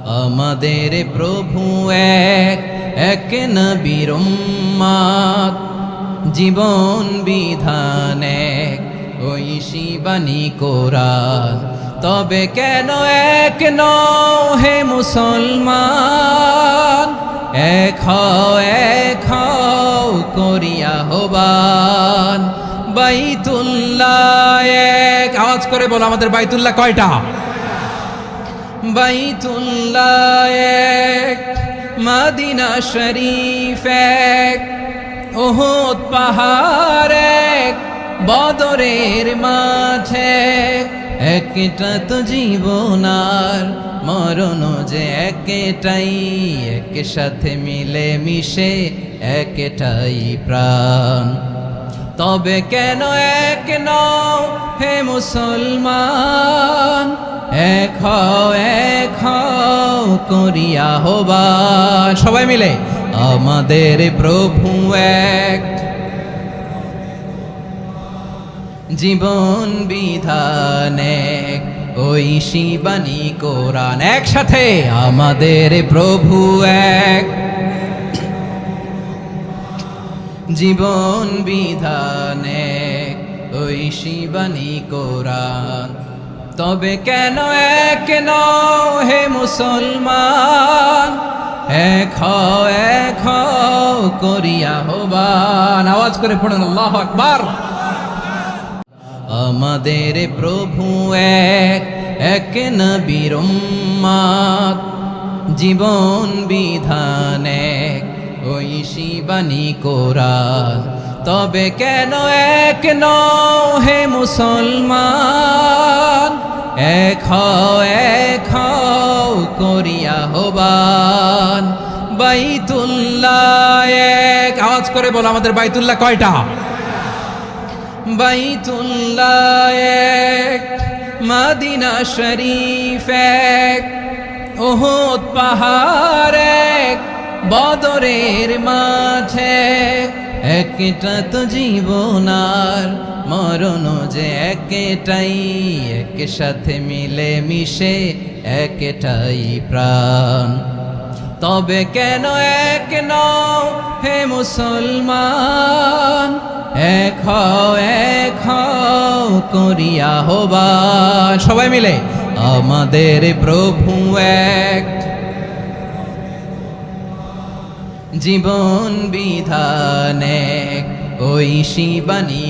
আমাদের প্রভু এক, এক নবীর উম্মত, জীবন বিধান এক, ঐশী বাণী কোরআন। তবে কেন এক নও হে মুসলমান, এক হও করিয়া আহ্বান। বাইতুল্লাহ এক, আওয়াজ করে বলো আমাদের বাইতুল্লাহ কয়টা? বাইতুল্লাহ এক, মদিনা শরীফ এক, উহুদ পাহাড় এক, বদরের মাঠে একটা তো জীবন আর মরণ যে একটাই, এক সাথে মিলে মিশে একটাই প্রাণ। তবে কেন এক নও হে মুসলমান, এক হও করিয়া আহ্বান। সবাই মিলে আমাদের প্রভু এক, জীবন বিধান এক, ঐশী বাণী কোরআন। একসাথে আমাদের প্রভু এক, জীবন বিধান এক, ঐশী বাণী কোরআন। তবে কেন এক নও হে মুসলমান, এক হও করিয়া আহ্বান। আওয়াজ করে পড়ুন আল্লাহু আকবার। আমাদের প্রভু এক, এক নবীর উম্মত, জীবন বিধান এক, ঐশী বাণী কোরআন। তবে কেন এক নও হে মুসলমান, এক হও করিয়া আহ্বান। বাইতুল্লাহ এক, আওয়াজ করে বলো আমাদের বাইতুল্লাহ কয়টা? বাইতুল্লাহ এক, মদিনা শরীফ এক, উহুদ পাহাড় এক, বদরের মাঠে একটা তো জীবন আর মরণ যে একটাই, এক সাথে মিলে মিশে একটাই প্রাণ। তবে কেন এক নও হে মুসলমান, এক হও করিয়া আহ্বান। সবাই মিলে আমাদের প্রভু এক, জীবন বিধান এক, ঐশী বাণী